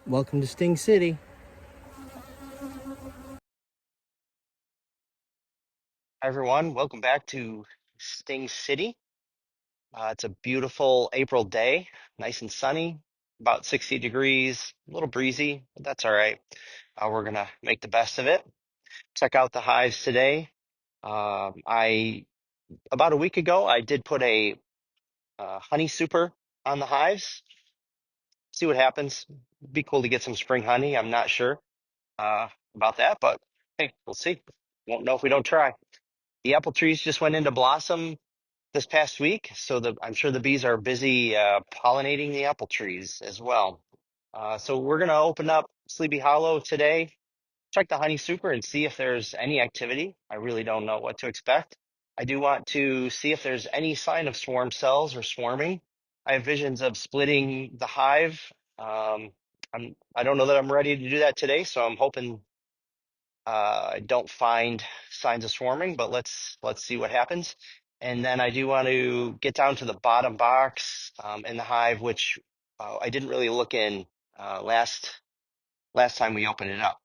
Welcome to Sting City. Hi everyone, welcome back to Sting City. It's a beautiful April day, nice and sunny, about 60 degrees, a little breezy, but that's all right. We're gonna make the best of it. Check out the hives today. I about a week ago I did put a honey super on the hives. See what happens. Be cool to get some spring honey. I'm not sure about that, but hey, we'll see. Won't know if we don't try. The apple trees just went into blossom this past week, so I'm sure the bees are busy pollinating the apple trees as well. So we're going to open up Slee-Bee Hollow today, check the honey super and see if there's any activity. I really don't know what to expect. I do want to see if there's any sign of swarm cells or swarming. I have visions of splitting the hive. Um, I don't know that I'm ready to do that today, so I'm hoping I don't find signs of swarming, but let's see what happens. And then I do want to get down to the bottom box in the hive, which I didn't really look in last time we opened it up.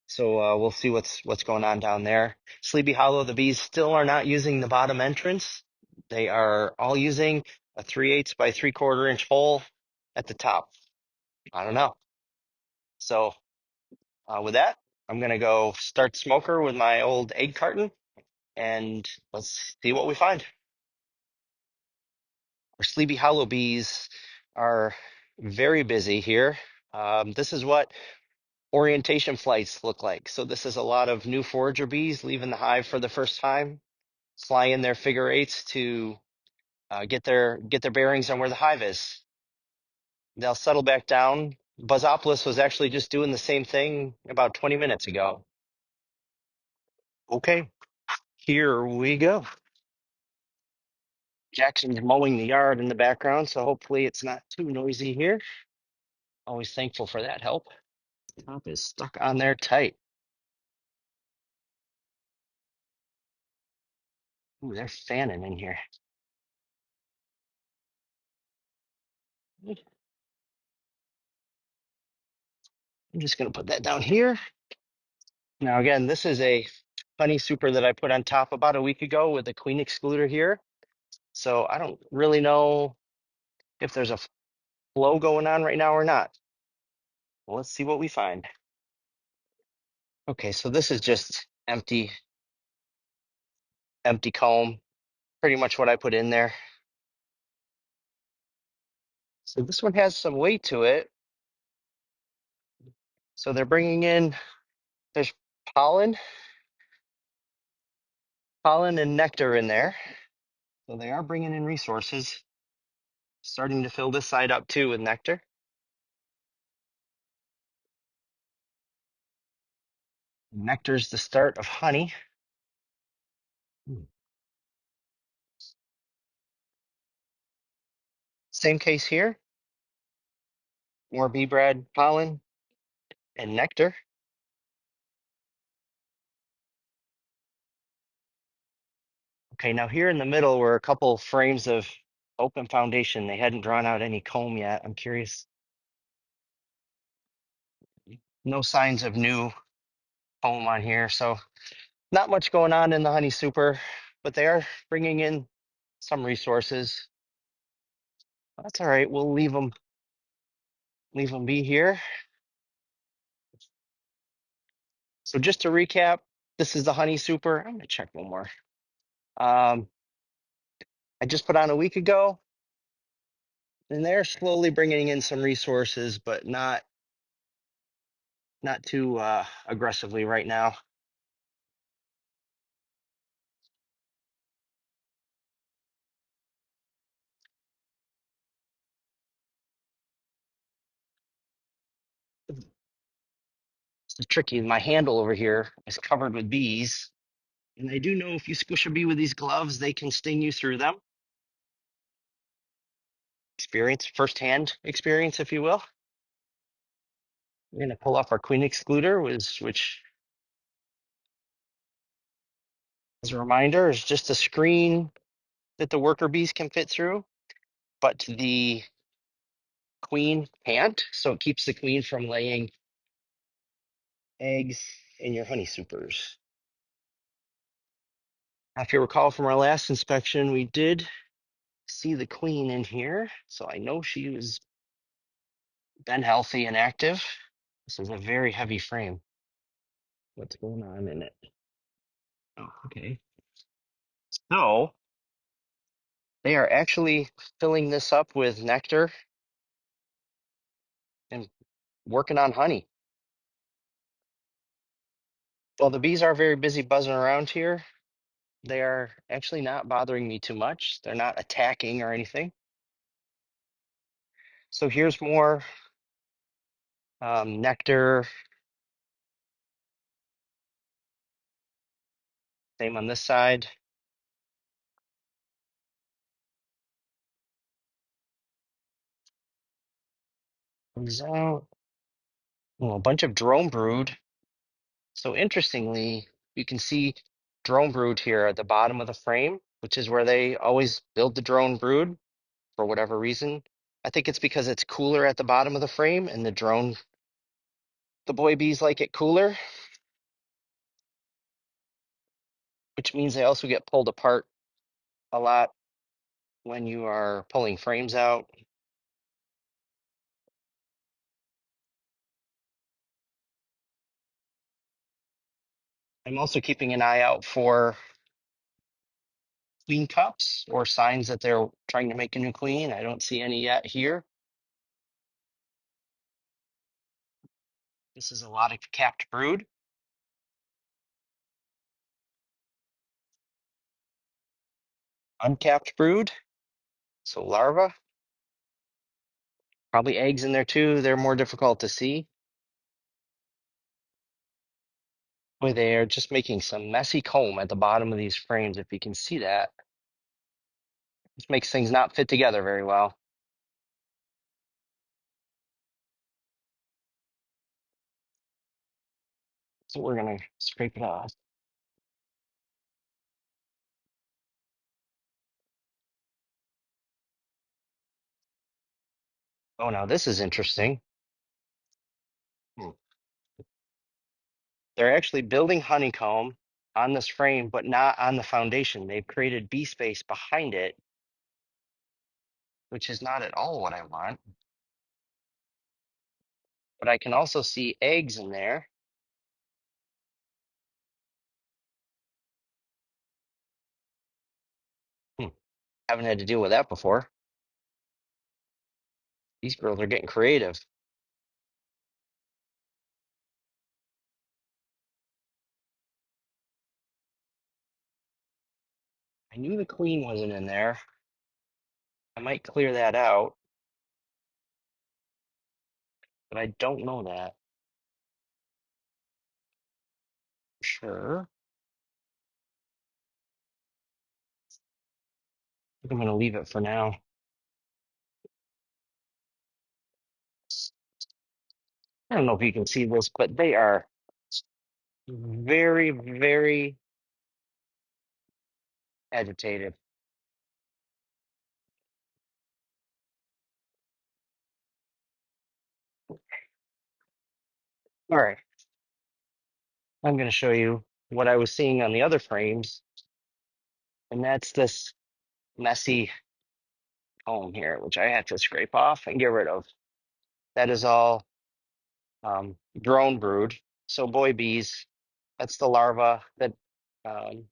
So we'll see what's going on down there. Slee-Bee Hollow, the bees still are not using the bottom entrance. They are all using a 3/8 by 3/4 inch hole at the top. I don't know. So with that, I'm gonna go start smoker with my old egg carton and let's see what we find. Our Sleepy Hollow bees are very busy here. This is what orientation flights look like. So this is a lot of new forager bees leaving the hive for the first time, flying their figure eights to get their bearings on where the hive is. They'll settle back down. Buzzopolis was actually just doing the same thing about 20 minutes ago. Okay, here we go. Jackson's mowing the yard in the background, so hopefully it's not too noisy here. Always thankful for that help. Top is stuck on there tight. Ooh, they're fanning in here. I'm just gonna put that down here. Now again, this is a honey super that I put on top about a week ago with the queen excluder here. So I don't really know if there's a flow going on right now or not. Well, let's see what we find. Okay, so this is just empty comb, pretty much what I put in there. So this one has some weight to it. So they're bringing in, there's pollen, pollen and nectar in there. So they are bringing in resources, starting to fill this side up too with nectar. Nectar's the start of honey. Same case here, more bee bread, pollen, and nectar. Okay, now here in the middle were a couple frames of open foundation. They hadn't drawn out any comb yet. I'm curious. No signs of new comb on here, so not much going on in the honey super, but they are bringing in some resources. That's all right. We'll leave them be here. So just to recap, this is the honey super. I'm gonna check one more. Um, I just put on a week ago, and they're slowly bringing in some resources, but not too aggressively right now. It's tricky. My handle over here is covered with bees, and I do know if you squish a bee with these gloves, they can sting you through them. Experience, firsthand experience, if you will. We're going to pull off our queen excluder, which, as a reminder, is just a screen that the worker bees can fit through. But the queen can't, so it keeps the queen from laying eggs in your honey supers. If you recall from our last inspection, we did see the queen in here, so I know she's been healthy and active. This is a very heavy frame. What's going on in it? Oh, okay. So they are actually filling this up with nectar and working on honey. Well, the bees are very busy buzzing around here. They are actually not bothering me too much. They're not attacking or anything. So here's more nectar. Same on this side. Comes out. Oh, a bunch of drone brood. So interestingly, you can see drone brood here at the bottom of the frame, which is where they always build the drone brood for whatever reason. I think it's because it's cooler at the bottom of the frame and the boy bees like it cooler, which means they also get pulled apart a lot when you are pulling frames out. I'm also keeping an eye out for queen cups or signs that they're trying to make a new queen. I don't see any yet here. This is a lot of capped brood. Uncapped brood, so larvae. Probably eggs in there too. They're more difficult to see. Boy, they are just making some messy comb at the bottom of these frames, if you can see that. This makes things not fit together very well. So we're gonna scrape it off. Oh, now this is interesting. Hmm. They're actually building honeycomb on this frame, but not on the foundation. They've created bee space behind it, which is not at all what I want. But I can also see eggs in there. Hmm. Haven't had to deal with that before. These girls are getting creative. I knew the queen wasn't in there. I might clear that out, but I don't know that for sure. I think I'm going to leave it for now. I don't know if you can see this, but they are very, very agitated. All right, I'm going to show you what I was seeing on the other frames, and that's this messy comb here, which I had to scrape off and get rid of. That is all drone brood. So boy bees, that's the larva that um,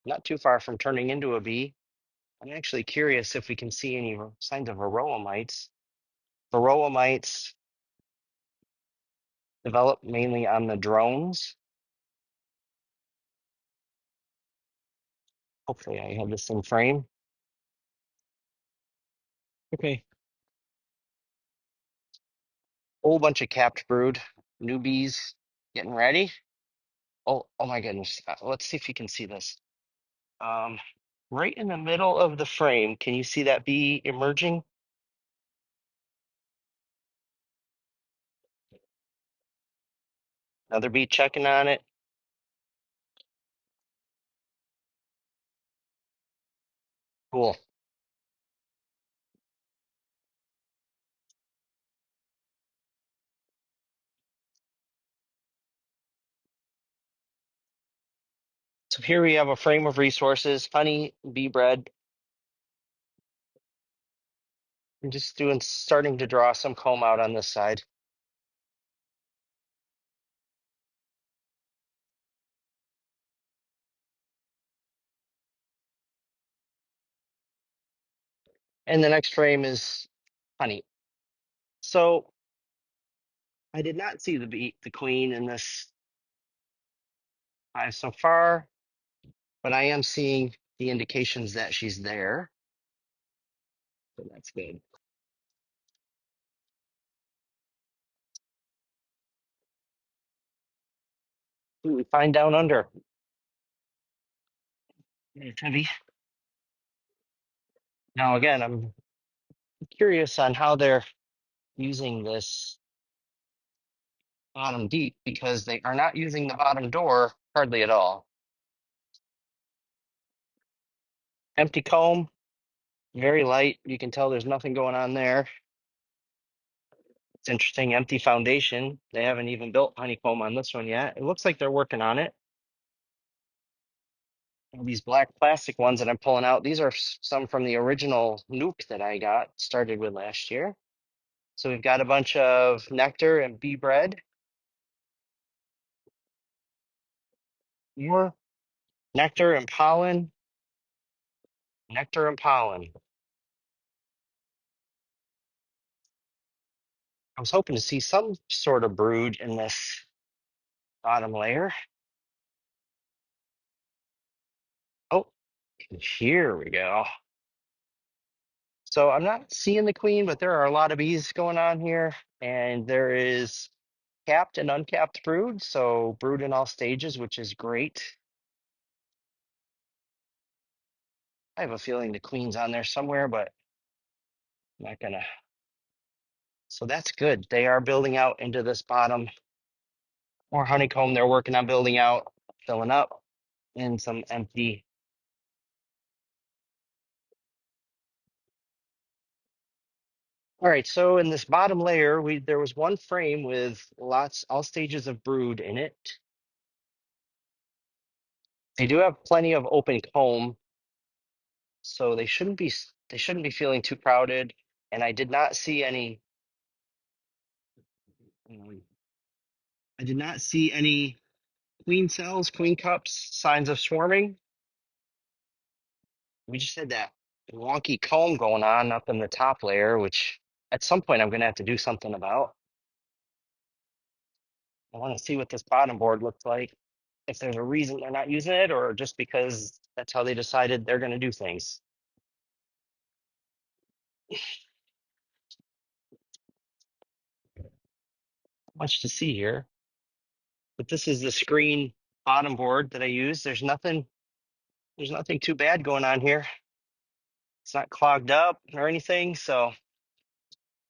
not too far from turning into a bee. I'm actually curious if we can see any signs of varroa mites. Varroa mites develop mainly on the drones. Hopefully I have this in frame. Okay. Whole bunch of capped brood, newbies getting ready. Oh my goodness. Let's see if you can see this. Um, right in the middle of the frame, can you see that bee emerging? Another bee checking on it. Cool. So here we have a frame of resources, honey, bee bread. I'm just starting to draw some comb out on this side. And the next frame is honey. So I did not see the queen in this hive so far, but I am seeing the indications that she's there. So that's good. What do we find down under? It's heavy. Now again, I'm curious on how they're using this bottom deep because they are not using the bottom door hardly at all. Empty comb, very light. You can tell there's nothing going on there. It's interesting, empty foundation. They haven't even built honeycomb on this one yet. It looks like they're working on it. And these black plastic ones that I'm pulling out, these are some from the original nuke that I started with last year. So we've got a bunch of nectar and bee bread. More nectar and pollen. Nectar and pollen. I was hoping to see some sort of brood in this bottom layer. Oh, here we go. So I'm not seeing the queen, but there are a lot of bees going on here, and there is capped and uncapped brood, so brood in all stages, which is great. I have a feeling the queen's on there somewhere, but I'm not gonna. So that's good. They are building out into this bottom. More honeycomb they're working on building out, filling up, and some empty. All right, so in this bottom layer, there was one frame with all stages of brood in it. They do have plenty of open comb, so they shouldn't be feeling too crowded. And I did not see any. um, I did not see any queen cells, queen cups, signs of swarming. We just had that wonky comb going on up in the top layer, which at some point I'm going to have to do something about. I want to see what this bottom board looks like, if there's a reason they're not using it, or just because that's how they decided they're going to do things. Much to see here, but this is the screen bottom board that I use. There's nothing too bad going on here. It's not clogged up or anything, so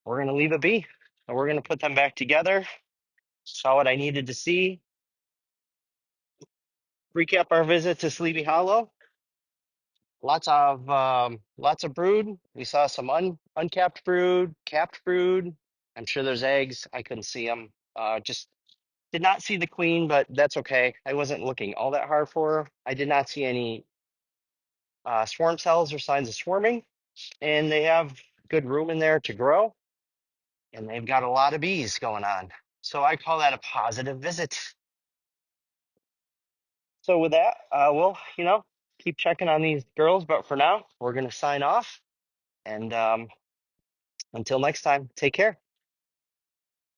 we're going to leave it be. And we're going to put them back together. Saw what I needed to see. Recap our visit to Sleepy Hollow. Lots of brood. We saw some uncapped brood, capped brood. I'm sure there's eggs. I couldn't see them. Just did not see the queen, but that's okay. I wasn't looking all that hard for her. I did not see any swarm cells or signs of swarming, and they have good room in there to grow, and they've got a lot of bees going on. So I call that a positive visit. So with that, we'll keep checking on these girls, but for now, we're gonna sign off. And until next time, take care.